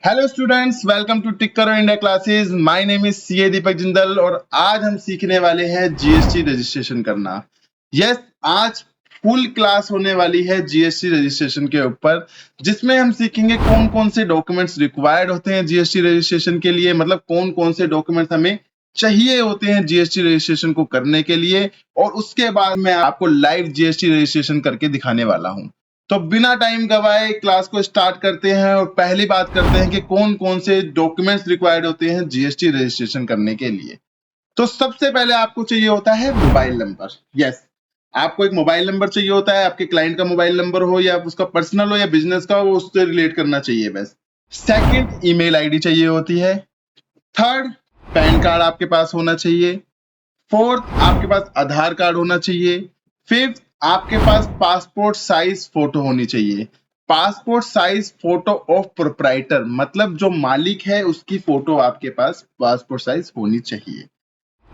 Hello students, welcome to टिक करो India classes. My name is CA Deepak Jindal और आज हम सीखने वाले हैं जीएसटी रजिस्ट्रेशन करना। यस, आज फुल क्लास होने वाली है जीएसटी रजिस्ट्रेशन के ऊपर, जिसमें हम सीखेंगे कौन कौन से डॉक्यूमेंट्स रिक्वायर्ड होते हैं जीएसटी रजिस्ट्रेशन के लिए, मतलब कौन कौन से डॉक्यूमेंट्स हमें चाहिए होते हैं जीएसटी रजिस्ट्रेशन को करने के लिए। और उसके बाद मैं आपको लाइव जीएसटी रजिस्ट्रेशन करके दिखाने वाला हूं। तो बिना टाइम गवाए क्लास को स्टार्ट करते हैं और पहली बात करते हैं कि कौन कौन से डॉक्यूमेंट्स रिक्वायर्ड होते हैं जीएसटी रजिस्ट्रेशन करने के लिए। तो सबसे पहले आपको चाहिए होता है मोबाइल नंबर। यस, आपको एक मोबाइल नंबर चाहिए होता है। आपके क्लाइंट का मोबाइल नंबर हो या उसका पर्सनल हो या बिजनेस का हो, उससे रिलेट करना चाहिए बस। सेकंड, ईमेल आईडी चाहिए होती है। थर्ड, पैन कार्ड आपके पास होना चाहिए। फोर्थ, आपके पास आधार कार्ड होना चाहिए। फिफ्थ, आपके पास पासपोर्ट साइज फोटो होनी चाहिए। Passport size photo of proprietor, मतलब जो मालिक है उसकी फोटो आपके पास पासपोर्ट साइज होनी चाहिए।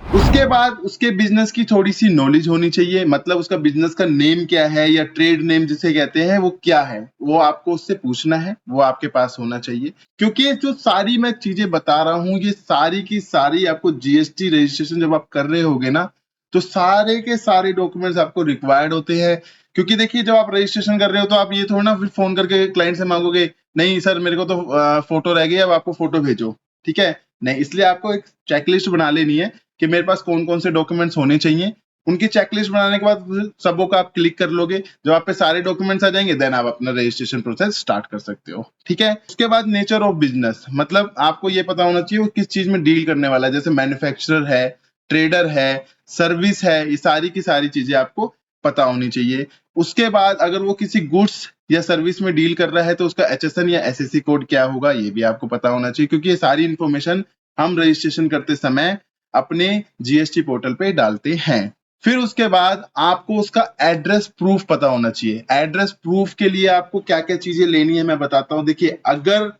उसके बाद उसके बिजनेस की थोड़ी सी नॉलेज होनी चाहिए, मतलब उसका बिजनेस का नेम क्या है या ट्रेड नेम जिसे कहते हैं वो क्या है, वो आपको उससे पूछना है, वो आपके पास होना चाहिए। क्योंकि ये जो सारी मैं चीजें बता रहा हूँ, ये सारी की सारी आपको जीएसटी रजिस्ट्रेशन जब आप कर रहे होगे ना, तो सारे के सारे डॉक्यूमेंट्स आपको रिक्वायर्ड होते हैं। क्योंकि देखिए, जब आप रजिस्ट्रेशन कर रहे हो तो आप ये थोड़ा ना फिर फोन करके क्लाइंट से मांगोगे, नहीं सर मेरे को तो फोटो रह गई, अब आपको फोटो भेजो। ठीक है, नहीं, इसलिए आपको एक चेकलिस्ट बना लेनी है कि मेरे पास कौन कौन से डॉक्यूमेंट्स होने चाहिए। उनकी चेकलिस्ट बनाने के बाद सबों का आप क्लिक कर लोगे, जब आप पे सारे डॉक्यूमेंट्स आ जाएंगे देन आप अपना रजिस्ट्रेशन प्रोसेस स्टार्ट कर सकते हो। ठीक है, उसके बाद नेचर ऑफ बिजनेस, मतलब आपको ये पता होना चाहिए वो किस चीज में डील करने वाला है। जैसे मैन्युफैक्चरर है, ट्रेडर है, सर्विस है, ये सारी की सारी चीजें आपको पता होनी चाहिए। उसके बाद अगर वो किसी गुड्स या सर्विस में डील कर रहा है तो उसका एचएसएन या एसएससी कोड क्या होगा ये भी आपको पता होना चाहिए, क्योंकि ये सारी इंफॉर्मेशन हम रजिस्ट्रेशन करते समय अपने जीएसटी पोर्टल पे डालते हैं। फिर उसके बाद आपको उसका एड्रेस प्रूफ पता होना चाहिए। एड्रेस प्रूफ के लिए आपको क्या क्या चीजें लेनी है मैं बताता हूँ। देखिए, अगर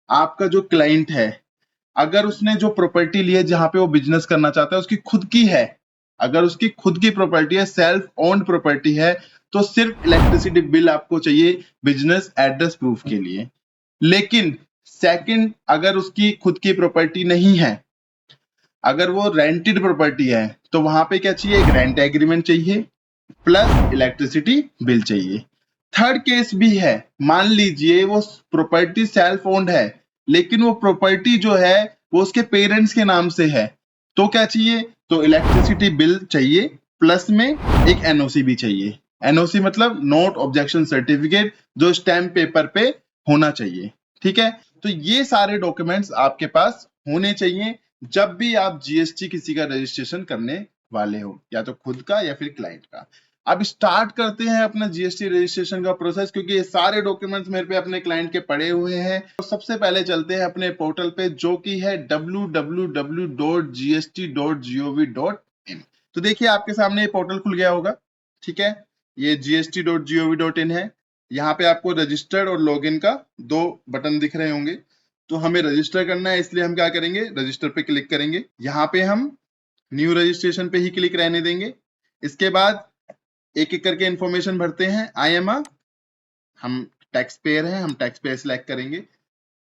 आपका जो क्लाइंट है, अगर उसने जो प्रॉपर्टी ली है जहां पे वो बिजनेस करना चाहता है उसकी खुद की है, अगर उसकी खुद की प्रॉपर्टी है, सेल्फ ओन्ड प्रॉपर्टी है, तो सिर्फ इलेक्ट्रिसिटी बिल आपको चाहिए बिजनेस एड्रेस प्रूफ के लिए। लेकिन सेकंड, अगर उसकी खुद की प्रॉपर्टी नहीं है, अगर वो रेंटेड प्रॉपर्टी है, तो वहां पे क्या चाहिए, एक रेंट एग्रीमेंट चाहिए प्लस इलेक्ट्रिसिटी बिल चाहिए। थर्ड केस भी है, मान लीजिए वो प्रॉपर्टी सेल्फ ओन्ड है, लेकिन वो प्रॉपर्टी जो है वो उसके पेरेंट्स के नाम से है, तो क्या चाहिए, तो इलेक्ट्रिसिटी बिल चाहिए प्लस में एक एनओसी भी चाहिए। एनओसी मतलब नोट ऑब्जेक्शन सर्टिफिकेट, जो स्टैम्प पेपर पे होना चाहिए। ठीक है, तो ये सारे डॉक्यूमेंट्स आपके पास होने चाहिए जब भी आप जीएसटी किसी का रजिस्ट्रेशन करने वाले हो, या तो खुद का या फिर क्लाइंट का। अब स्टार्ट करते हैं अपना जीएसटी रजिस्ट्रेशन का प्रोसेस, क्योंकि ये सारे डॉक्यूमेंट्स मेरे पे अपने क्लाइंट के पड़े हुए हैं। तो सबसे पहले चलते हैं अपने पोर्टल पे, जो कि है www.gst.gov.in। तो देखिए, आपके सामने ये पोर्टल खुल गया होगा। ठीक है, ये gst.gov.in है। यहाँ पे आपको रजिस्टर्ड और लॉगिन का दो बटन दिख रहे होंगे। तो हमें रजिस्टर करना है, इसलिए हम क्या करेंगे, रजिस्टर पे क्लिक करेंगे। यहाँ पे हम न्यू रजिस्ट्रेशन पे ही क्लिक रहने देंगे। इसके बाद एक एक करके इंफॉर्मेशन भरते हैं। हम टैक्स पेयर हैं, हम टैक्स पेयर सिलेक्ट करेंगे।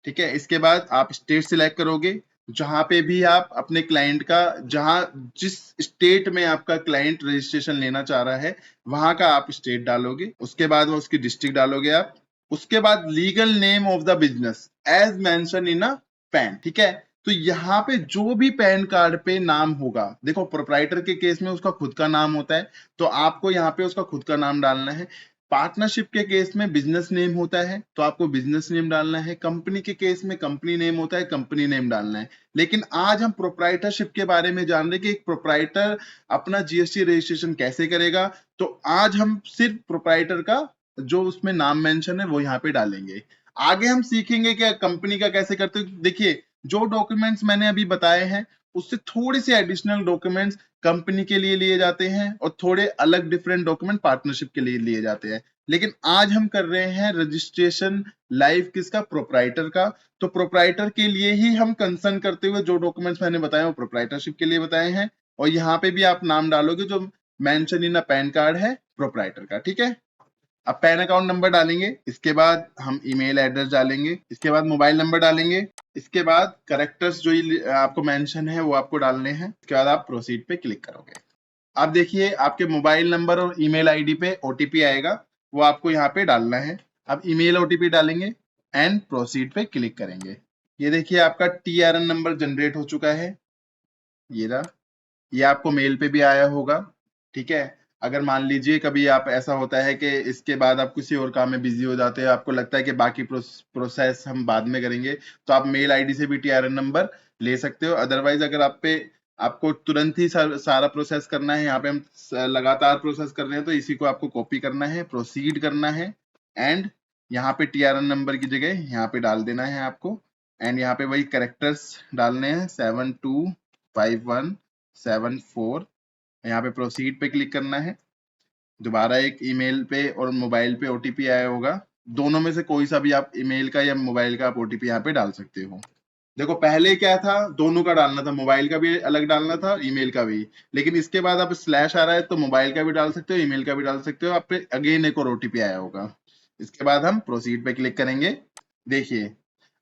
ठीक है, इसके बाद आप स्टेट सिलेक्ट करोगे, जहां पे भी आप अपने क्लाइंट का, जहां जिस स्टेट में आपका क्लाइंट रजिस्ट्रेशन लेना चाह रहा है वहां का आप स्टेट डालोगे। उसके बाद वो उसकी डिस्ट्रिक्ट डालोगे आप। उसके बाद legal name of the business as mention in a PAN. ठीक है, तो यहाँ पे जो भी पैन कार्ड पे नाम होगा, देखो प्रोप्राइटर के केस में उसका खुद का नाम होता है, तो आपको यहाँ पे उसका खुद का नाम डालना है। पार्टनरशिप के केस में बिजनेस नेम होता है, तो आपको बिजनेस नेम डालना है। कंपनी के केस में कंपनी नेम होता है, कंपनी नेम डालना है। लेकिन आज हम प्रोप्राइटरशिप के बारे में जान रहे हैं कि एक प्रोप्राइटर अपना जीएसटी रजिस्ट्रेशन कैसे करेगा। तो आज हम सिर्फ प्रोप्राइटर का जो उसमें नाम मेंशन है वो यहाँ पे डालेंगे। आगे हम सीखेंगे कि कंपनी का कैसे करते हैं। देखिए, जो डॉक्यूमेंट्स मैंने अभी बताए हैं उससे थोड़े से एडिशनल डॉक्यूमेंट्स कंपनी के लिए लिए जाते हैं और थोड़े अलग डिफरेंट डॉक्यूमेंट पार्टनरशिप के लिए लिए जाते हैं। लेकिन आज हम कर रहे हैं रजिस्ट्रेशन लाइव किसका, प्रोप्राइटर का। तो प्रोप्राइटर के लिए ही हम कंसर्न करते हुए जो डॉक्यूमेंट्स मैंने बताए वो प्रोप्राइटरशिप के लिए बताए हैं। और यहाँ पे भी आप नाम डालोगे जो mention in a pan card है प्रोप्राइटर का। ठीक है, अब पैन अकाउंट नंबर डालेंगे, इसके बाद हम ईमेल एड्रेस डालेंगे, इसके बाद मोबाइल नंबर डालेंगे, इसके बाद करेक्टर्स जो आपको मेंशन है वो आपको डालने हैं, इसके बाद आप प्रोसीड पे क्लिक करोगे। आप देखिए आपके मोबाइल नंबर और ईमेल आईडी पे ओटीपी आएगा, वो आपको यहाँ पे डालना है। अब ईमेल ओटीपी डालेंगे एंड प्रोसीड पे क्लिक करेंगे। ये देखिए आपका टीआरएन नंबर जनरेट हो चुका है, ये रहा। ये आपको मेल पे भी आया होगा, ठीक है। अगर मान लीजिए कभी आप ऐसा होता है कि इसके बाद आप किसी और काम में बिजी हो जाते हैं, आपको लगता है कि बाकी प्रोसेस हम बाद में करेंगे, तो आप मेल आईडी से भी टीआरएन नंबर ले सकते हो। अदरवाइज अगर आपको तुरंत ही सारा प्रोसेस करना है, यहाँ पे हम लगातार प्रोसेस कर रहे हैं, तो इसी को आपको कॉपी करना है, प्रोसीड करना है एंड यहाँ पे टीआरएन नंबर की जगह यहाँ पे डाल देना है आपको एंड यहाँ पे वही करेक्टर्स डालने हैं 725174। यहाँ पे प्रोसीड पे क्लिक करना है। दोबारा एक ईमेल पे और मोबाइल पे ओटीपी आया होगा, दोनों में से कोई सा भी आप ईमेल का या मोबाइल का आप ओटीपी यहाँ पे डाल सकते हो। देखो पहले क्या था, दोनों का डालना था, मोबाइल का भी अलग डालना था, ईमेल का भी। लेकिन इसके बाद अब स्लैश आ रहा है तो मोबाइल का भी डाल सकते हो, ईमेल का भी डाल सकते हो। आप पे अगेन एक और ओटीपी आया होगा। इसके बाद हम प्रोसीड पे क्लिक करेंगे। देखिए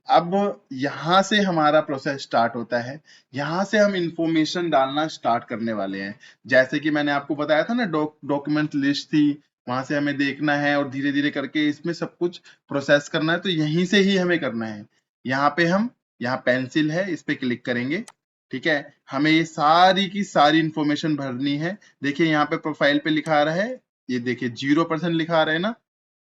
अब यहाँ से हमारा प्रोसेस स्टार्ट होता है, यहाँ से हम इंफॉर्मेशन डालना स्टार्ट करने वाले हैं। जैसे कि मैंने आपको बताया था ना, डॉक्यूमेंट लिस्ट थी, वहां से हमें देखना है और धीरे धीरे करके इसमें सब कुछ प्रोसेस करना है, तो यहीं से ही हमें करना है। यहाँ पे हम, यहाँ पेंसिल है, इस पे क्लिक करेंगे, ठीक है। हमें ये सारी की सारी इंफॉर्मेशन भरनी है। देखिए यहाँ पे प्रोफाइल पे लिखा आ रहा है, ये देखिए 0% लिखा आ रहा है ना,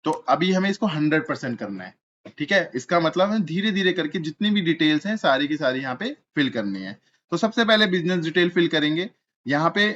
तो अभी हमें इसको 100% करना है, ठीक है। इसका मतलब है धीरे धीरे करके जितनी भी डिटेल्स हैं सारी की सारी यहाँ पे फिल करनी है। तो सबसे पहले बिजनेस डिटेल फिल करेंगे। यहाँ पे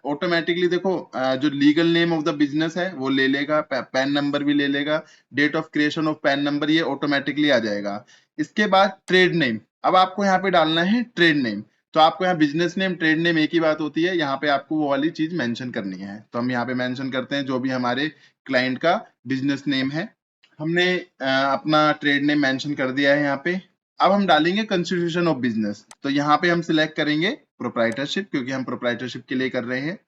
ऑटोमेटिकली देखो जो legal name of the business है वो ले लेगा, पैन नंबर भी ले लेगा, date of creation of PAN number ये ऑटोमेटिकली आ जाएगा। इसके बाद ट्रेड नेम, अब आपको यहाँ पे डालना है ट्रेड नेम। तो आपको यहाँ बिजनेस नेम ट्रेड नेम एक ही बात होती है, यहाँ पे आपको वो वाली चीज मेंशन करनी है। तो हम यहाँ पे मेंशन करते हैं जो भी हमारे क्लाइंट का बिजनेस नेम है। हमने अपना ट्रेड नेम मेंशन कर दिया है यहाँ पे। अब हम डालेंगे कंस्टिट्यूशन ऑफ बिजनेस, तो यहाँ पे हम सिलेक्ट करेंगे प्रोप्राइटरशिप, क्योंकि हम प्रोप्राइटरशिप के लिए कर रहे हैं।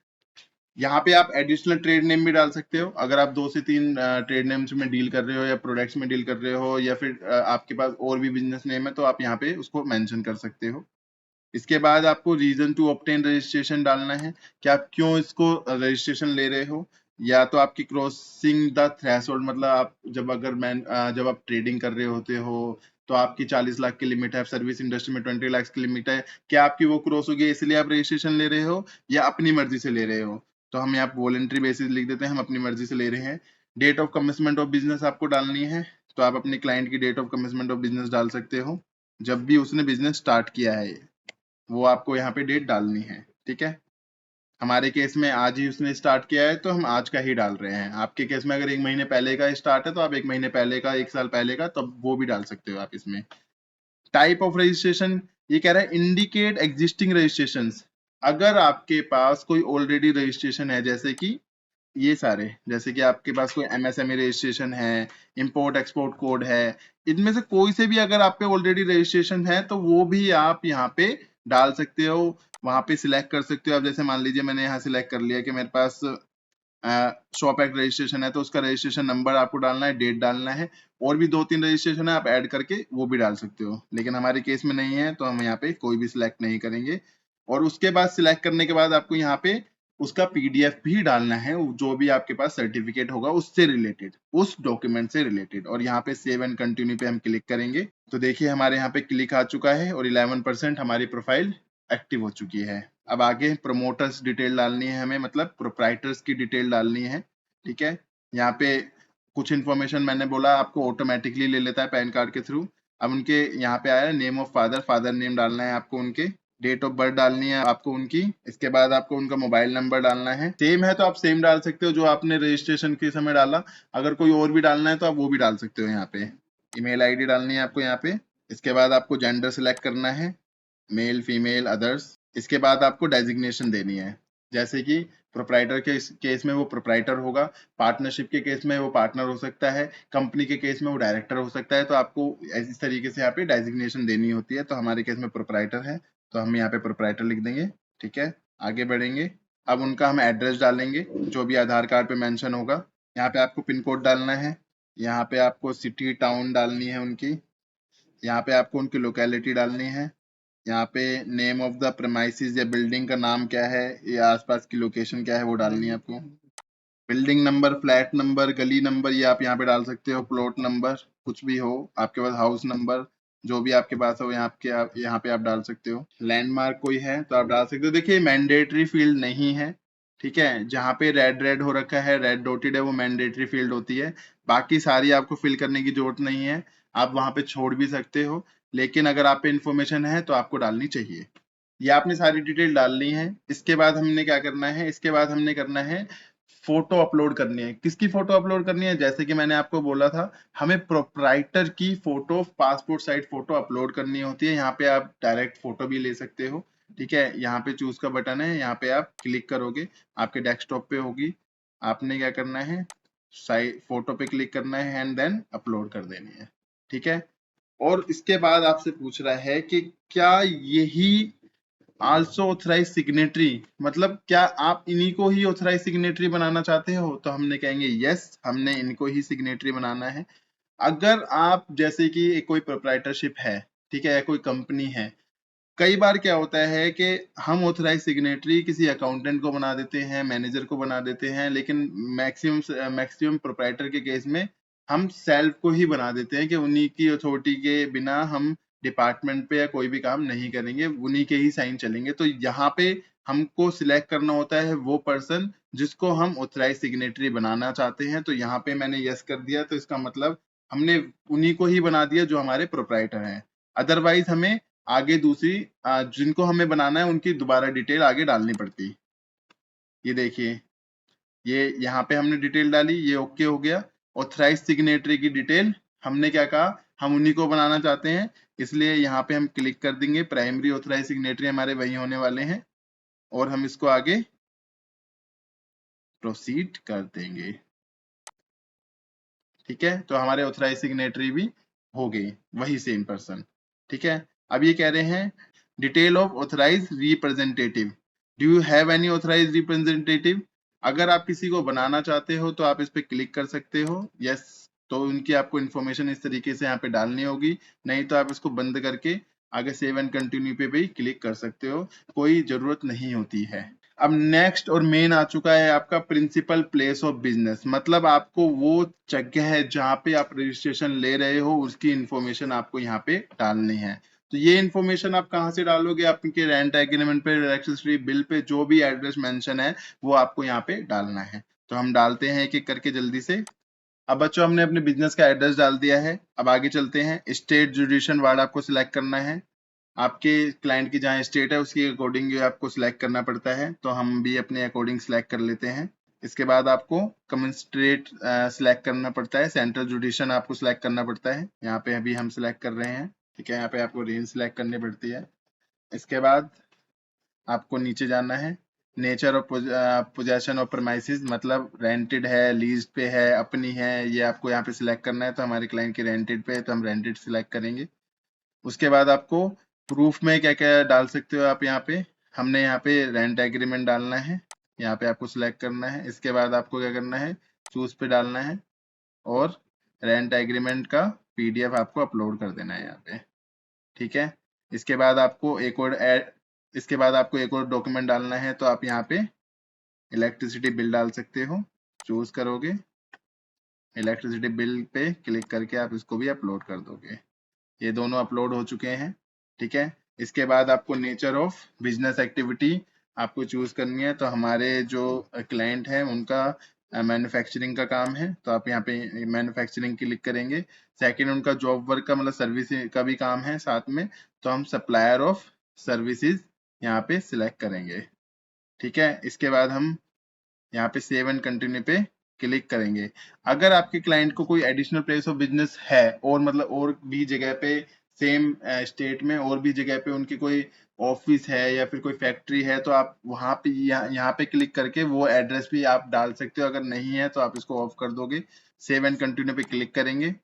यहाँ पे आप एडिशनल ट्रेड नेम भी डाल सकते हो, अगर आप 2 से 3 ट्रेड नेम्स में डील कर रहे हो या प्रोडक्ट्स में डील कर रहे हो, या फिर आपके पास और भी बिजनेस नेम है तो आप यहाँ पे उसको मेंशन कर सकते हो। इसके बाद आपको रीजन टू ऑब्टेन रजिस्ट्रेशन डालना है कि आप क्यों इसको रजिस्ट्रेशन ले रहे हो। या तो आपकी क्रॉसिंग द थ्रेशोल्ड, मतलब आप जब आप ट्रेडिंग कर रहे होते हो तो आपकी 40 लाख की लिमिट है, सर्विस इंडस्ट्री में 20 लाख की लिमिट है, क्या आपकी वो क्रॉस होगी इसलिए आप रजिस्ट्रेशन ले रहे हो या अपनी मर्जी से ले रहे हो। तो हम यहाँ वॉलेंट्री बेसिस लिख देते हैं, हम अपनी मर्जी से ले रहे हैं। Date of commitment of business आपको डालनी है, तो आप अपने क्लाइंट की date of commitment of business डाल सकते हो, जब भी उसने बिजनेस स्टार्ट किया है वो आपको यहाँ पे डेट डालनी है, ठीक है। हमारे केस में आज ही उसने स्टार्ट किया है तो हम आज का ही डाल रहे हैं। आपके केस में अगर 1 महीने पहले का स्टार्ट है तो आप 1 महीने पहले का, 1 साल पहले का, तब वो भी डाल सकते हो आप इसमें। टाइप ऑफ रजिस्ट्रेशन, ये कह रहा है इंडिकेट एग्जिस्टिंग रजिस्ट्रेशन। अगर आपके पास कोई ऑलरेडी रजिस्ट्रेशन है, जैसे कि ये सारे, जैसे कि आपके पास कोई एमएसएमई रजिस्ट्रेशन है, इंपोर्ट एक्सपोर्ट कोड है, इनमें से कोई से भी अगर आप पे ऑलरेडी रजिस्ट्रेशन है तो वो भी आप यहाँ पे डाल सकते हो, वहां पे सिलेक्ट कर सकते हो। अब जैसे मान लीजिए मैंने यहाँ सिलेक्ट कर लिया कि मेरे पास शॉप एक्ट रजिस्ट्रेशन है, तो उसका रजिस्ट्रेशन नंबर आपको डालना है, डेट डालना है, और भी 2-3 रजिस्ट्रेशन है आप ऐड करके वो भी डाल सकते हो। लेकिन हमारे केस में नहीं है तो हम यहाँ पे कोई भी सिलेक्ट नहीं करेंगे। और उसके बाद सिलेक्ट करने के बाद आपको यहाँ पे उसका पीडीएफ भी डालना है, जो भी आपके पास सर्टिफिकेट होगा उससे रिलेटेड, उस डॉक्यूमेंट से रिलेटेड। और यहाँ पे सेव एंड कंटिन्यू पे हम क्लिक करेंगे। तो देखिए हमारे यहाँ पे क्लिक आ चुका है और 11% हमारी प्रोफाइल एक्टिव हो चुकी है। अब आगे प्रमोटर्स डिटेल डालनी है हमें, मतलब प्रोप्राइटर्स की डिटेल डालनी है, ठीक है। यहाँ पे कुछ इन्फॉर्मेशन मैंने बोला आपको ऑटोमेटिकली ले लेता है पैन कार्ड के थ्रू। अब उनके यहाँ पे आया name of father, father name डालना है आपको, उनके डेट ऑफ बर्थ डालनी है आपको उनकी। इसके बाद आपको उनका मोबाइल नंबर डालना है, सेम है तो आप सेम डाल सकते हो जो आपने रजिस्ट्रेशन के समय डाला। अगर कोई और भी डालना है तो आप वो भी डाल सकते हो। यहाँ पे ईमेल आईडी डालनी है आपको यहाँ पे। इसके बाद आपको जेंडर सिलेक्ट करना है, मेल फीमेल अदर्स। इसके बाद आपको डेजिग्नेशन देनी है, जैसे कि प्रोप्राइटर के केस में वो प्रोप्राइटर होगा, पार्टनरशिप के केस में वो पार्टनर हो सकता है, कंपनी के केस में वो डायरेक्टर हो सकता है। तो आपको इस तरीके से यहाँ पे डेजिग्नेशन देनी होती है। तो हमारे केस में प्रोप्राइटर है तो हम यहाँ पे प्रोप्राइटर लिख देंगे, ठीक है। आगे बढ़ेंगे, अब उनका हम एड्रेस डालेंगे जो भी आधार कार्ड पे मेंशन होगा। यहाँ पे आपको पिन कोड डालना है, यहाँ पे आपको सिटी टाउन डालनी है उनकी, यहाँ पे आपको उनकी लोकेलिटी डालनी है, यहाँ पे नेम ऑफ द प्रेमाइसिस या बिल्डिंग का नाम क्या है या आसपास की लोकेशन क्या है वो डालनी है आपको, बिल्डिंग नंबर, फ्लैट नंबर, गली नंबर ये आप यहाँ पे डाल सकते हो, प्लॉट नंबर कुछ भी हो आपके पास, हाउस नंबर जो भी आपके पास हो यहाँ पे आप डाल सकते हो, लैंडमार्क कोई है तो आप डाल सकते हो। देखिए मैंडेटरी फील्ड नहीं है, ठीक है, जहाँ पे रेड रेड हो रखा है, रेड डॉटेड है, वो मैंडेटरी फील्ड होती है, बाकी सारी आपको फिल करने की जरूरत नहीं है, आप वहां पे छोड़ भी सकते हो, लेकिन अगर आप पे इन्फॉर्मेशन है तो आपको डालनी चाहिए। ये आपने सारी डिटेल डालनी है। इसके बाद हमने क्या करना है, इसके बाद हमने करना है फोटो अपलोड करनी है। किसकी फोटो अपलोड करनी है, जैसे कि मैंने आपको बोला था हमें प्रोप्राइटर की photo, passport size photo upload करनी होती है। यहाँ पे आप डायरेक्ट फोटो भी ले सकते हो, ठीक है, यहाँ पे चूज का बटन है, यहाँ पे आप क्लिक करोगे, आपके डेस्कटॉप पे होगी, आपने क्या करना है साइड फोटो पे क्लिक करना है एंड देन अपलोड कर देनी है, ठीक है। और इसके बाद आपसे पूछ रहा है कि क्या यही आल्सो ऑथराइज सिग्नेटरी, मतलब क्या आप इन्हीं को ही ऑथराइज सिग्नेटरी बनाना चाहते हो, तो हमने कहेंगे यस, हमने इनको ही सिग्नेटरी बनाना है। अगर आप जैसे कि कोई प्रोप्राइटरशिप है, ठीक है, या कोई कंपनी है, कई बार क्या होता है कि हम ऑथराइज सिग्नेटरी किसी अकाउंटेंट को बना देते हैं, मैनेजर को बना देते हैं, लेकिन मैक्सिमम प्रोप्राइटर के केस में हम सेल्फ को ही बना देते हैं कि उन्हीं की अथॉरिटी के बिना हम डिपार्टमेंट पे या कोई भी काम नहीं करेंगे, उन्हीं के ही साइन चलेंगे। तो यहाँ पे हमको सिलेक्ट करना होता है वो पर्सन जिसको हम ऑथराइज सिग्नेटरी बनाना चाहते हैं। तो यहाँ पे मैंने यस कर दिया, तो इसका मतलब हमने उन्हीं को ही बना दिया जो हमारे प्रोप्राइटर हैं। अदरवाइज हमें आगे दूसरी जिनको हमें बनाना है उनकी दोबारा डिटेल आगे डालनी पड़ती। ये देखिए, ये यहाँ पे हमने डिटेल डाली, ये ओके हो गया। ऑथराइज सिग्नेटरी की डिटेल हमने क्या कहा, हम उन्हीं को बनाना चाहते हैं, इसलिए यहाँ पे हम क्लिक कर देंगे, प्राइमरी ऑथराइज सिग्नेटरी हमारे वही होने वाले हैं, और हम इसको आगे प्रोसीड कर देंगे, ठीक है। तो हमारे ऑथराइज सिग्नेटरी भी हो गई, वही सेम पर्सन, ठीक है। अब ये कह रहे हैं detail of authorise representative, do you have any authorise representative, अगर आप किसी को बनाना चाहते हो तो आप इस पे क्लिक कर सकते हो, यस, तो उनकी आपको इन्फॉर्मेशन इस तरीके से यहाँ पे डालनी होगी, नहीं तो आप इसको बंद करके आगे सेव एंड कंटिन्यू पे भी क्लिक कर सकते हो, कोई जरूरत नहीं होती है। अब नेक्स्ट और मेन आ चुका है आपका प्रिंसिपल प्लेस ऑफ बिजनेस, मतलब आपको वो जगह है जहाँ पे आप रजिस्ट्रेशन ले रहे हो उसकी इंफॉर्मेशन आपको यहाँ पे डालनी है। तो ये इन्फॉर्मेशन आप कहाँ से डालोगे, आपके रेंट एग्रीमेंट पे, इलेक्ट्रिसिटी बिल पे, जो भी एड्रेस मेंशन है वो आपको यहाँ पे डालना है। तो हम डालते हैं एक एक करके जल्दी से। अब बच्चों हमने अपने बिजनेस का एड्रेस डाल दिया है, अब आगे चलते हैं। स्टेट जुडिशियल वार्ड आपको सिलेक्ट करना है, आपके क्लाइंट की जहाँ स्टेट है उसके अकॉर्डिंग आपको सिलेक्ट करना पड़ता है, तो हम भी अपने अकॉर्डिंग सिलेक्ट कर लेते हैं। इसके बाद आपको कमिश्नरेट सिलेक्ट करना पड़ता है, सेंट्रल जुडिशियल आपको सिलेक्ट करना पड़ता है, यहाँ पे अभी हम सिलेक्ट कर रहे हैं, ठीक है, यहाँ पे आपको रेंज सिलेक्ट करनी पड़ती है। इसके बाद आपको नीचे जाना है, nature of possession of premises, मतलब रेंटेड है, लीज पे है, अपनी है, ये आपको यहाँ पे सिलेक्ट करना है। तो हमारे क्लाइंट की रेंटेड पे है तो हम रेंटेड सिलेक्ट करेंगे। उसके बाद आपको प्रूफ में क्या क्या डाल सकते हो आप, यहाँ पे हमने यहाँ पे रेंट एग्रीमेंट डालना है, यहाँ पे आपको सिलेक्ट करना है। इसके बाद आपको क्या करना है, चूज पे डालना है और रेंट एग्रीमेंट का पीडीएफ आपको अपलोड कर देना है यहाँ पे, ठीक है। इसके बाद आपको एक और इसके बाद आपको एक और डॉक्यूमेंट डालना है, तो आप यहाँ पे इलेक्ट्रिसिटी बिल डाल सकते हो, चूज करोगे, इलेक्ट्रिसिटी बिल पे क्लिक करके आप इसको भी अपलोड कर दोगे। ये दोनों अपलोड हो चुके हैं, ठीक है। इसके बाद आपको नेचर ऑफ बिजनेस एक्टिविटी आपको चूज करनी है, तो हमारे जो क्लाइंट है उनका मैन्युफैक्चरिंग का काम है, तो आप यहाँ पे मैन्युफैक्चरिंग क्लिक करेंगे। सेकंड उनका जॉब वर्क का मतलब सर्विस का भी काम है साथ में, तो हम सप्लायर ऑफ सर्विसेज यहाँ पे सिलेक्ट करेंगे, ठीक है। इसके बाद हम यहाँ पे सेव एंड कंटिन्यू पे क्लिक करेंगे। अगर आपके क्लाइंट को कोई एडिशनल प्लेस ऑफ बिजनेस है और मतलब और भी जगह पे सेम स्टेट में और भी जगह पे उनकी कोई ऑफिस है या फिर कोई फैक्ट्री है, तो आप वहां पे यहाँ पे क्लिक करके वो एड्रेस भी आप डाल सकते हो। अगर नहीं है तो आप इसको ऑफ कर दोगे, सेव एंड कंटिन्यू पे क्लिक करेंगे,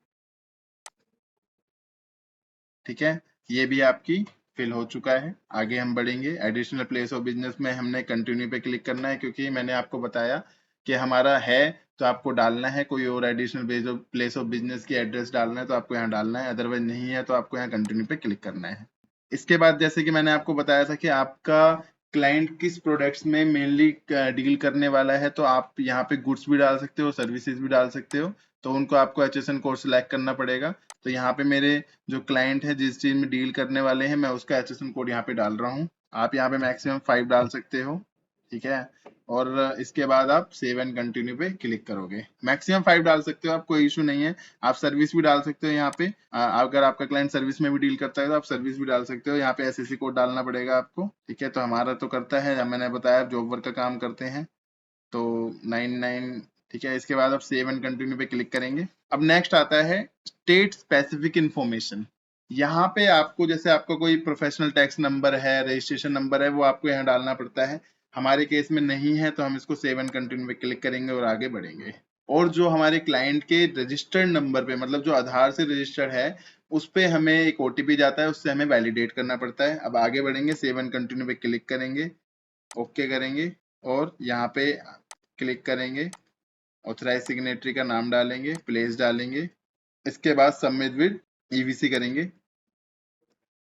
ठीक है। ये भी आपकी फिल हो चुका है। आगे हम बढ़ेंगे, एडिशनल प्लेस ऑफ बिजनेस में हमने कंटिन्यू पे क्लिक करना है, क्योंकि मैंने आपको बताया कि हमारा है तो आपको डालना है, कोई और एडिशनल प्लेस ऑफ बिजनेस की एड्रेस डालना है तो आपको यहाँ डालना है, अदरवाइज नहीं है तो आपको यहाँ कंटिन्यू पे क्लिक करना है। इसके बाद जैसे कि मैंने आपको बताया था कि आपका क्लाइंट किस प्रोडक्ट्स में मेनली डील करने वाला है, तो आप यहाँ पे गुड्स भी डाल सकते हो, सर्विसेज भी डाल सकते हो, तो उनको आपको HSN कोड सिलेक्ट करना पड़ेगा। तो यहाँ पे मेरे जो क्लाइंट है जिस चीज में डील करने वाले हैं मैं उसका HSN कोड यहाँ पे डाल रहा हूँ। आप यहाँ पे मैक्सिमम 5 डाल सकते हो, ठीक है। और इसके बाद आप सेव एंड कंटिन्यू पे क्लिक करोगे। मैक्सिमम 5 डाल सकते हो आप, कोई इशू नहीं है। आप सर्विस भी डाल सकते हो यहाँ पे, अगर आपका क्लाइंट सर्विस में भी डील करता है तो आप सर्विस भी डाल सकते हो। यहाँ पे SSC कोड डालना पड़ेगा आपको, ठीक है। तो हमारा तो करता है, मैंने बताया जॉब वर्क का काम करते हैं, तो 99, ठीक है। इसके बाद आप सेव एंड कंटिन्यू पे क्लिक करेंगे। अब नेक्स्ट आता है स्टेट स्पेसिफिक इंफॉर्मेशन। यहाँ पे आपको जैसे आपका कोई प्रोफेशनल टैक्स नंबर है, रजिस्ट्रेशन नंबर है, वो आपको यहाँ डालना पड़ता है। हमारे केस में नहीं है तो हम इसको सेव एंड कंटिन्यू पे क्लिक करेंगे और आगे बढ़ेंगे। और जो हमारे क्लाइंट के रजिस्टर्ड नंबर पे, मतलब जो आधार से रजिस्टर्ड है, उस पे हमें एक OTP जाता है, उससे हमें वैलिडेट करना पड़ता है। अब आगे बढ़ेंगे, सेव एंड कंटिन्यू पे क्लिक करेंगे, ओके करेंगे और यहाँ पे क्लिक करेंगे, ऑथराइज सिग्नेटरी का नाम डालेंगे, प्लेस डालेंगे, इसके बाद सबमिट विद EVC करेंगे।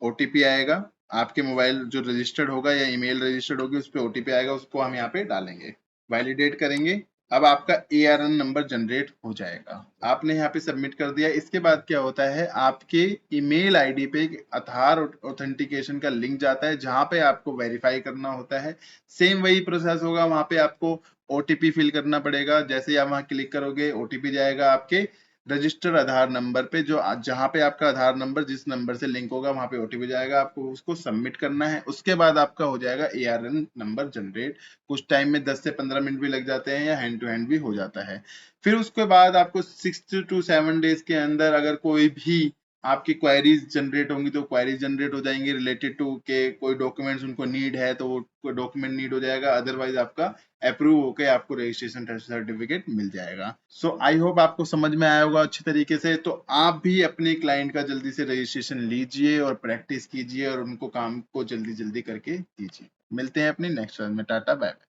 OTP आएगा, आपके मोबाइल जो रजिस्टर्ड होगा या ईमेल रजिस्टर्ड होगी उस पर OTP आएगा, उसको हम यहाँ पे डालेंगे, वैलिडेट करेंगे। अब आपका ARN नंबर जनरेट हो जाएगा। आपने यहाँ पे सबमिट कर दिया। इसके बाद क्या होता है, आपके ईमेल आईडी पे एक आधार ऑथेंटिकेशन का लिंक जाता है जहां पे आपको वेरीफाई करना होता है। सेम वही प्रोसेस होगा, वहां पे आपको OTP फिल करना पड़ेगा। जैसे ही आप वहां क्लिक करोगे OTP जाएगा आपके रजिस्टर आधार नंबर पे, जो जहां पे आपका आधार नंबर जिस नंबर से लिंक होगा वहां पे OTP जाएगा, आपको उसको सबमिट करना है। उसके बाद आपका हो जाएगा ARN नंबर जनरेट। कुछ टाइम में 10 से 15 मिनट भी लग जाते हैं या हैंड टू हैंड भी हो जाता है। फिर उसके बाद आपको 6 to 7 डेज के अंदर अगर कोई भी आपकी क्वेरीज जनरेट होंगी तो क्वेरीज जनरेट हो जाएंगी रिलेटेड टू के कोई डॉक्यूमेंट्स उनको नीड है तो वो डॉक्यूमेंट नीड हो जाएगा, अदरवाइज आपका अप्रूव होके आपको रजिस्ट्रेशन सर्टिफिकेट मिल जाएगा। सो आई होप आपको समझ में आया होगा अच्छी तरीके से। तो आप भी अपने क्लाइंट का जल्दी से रजिस्ट्रेशन लीजिए और प्रैक्टिस कीजिए और उनको काम को जल्दी जल्दी करके दीजिए। मिलते हैं अपनी नेक्स्ट वीडियो में। Tata bye bye.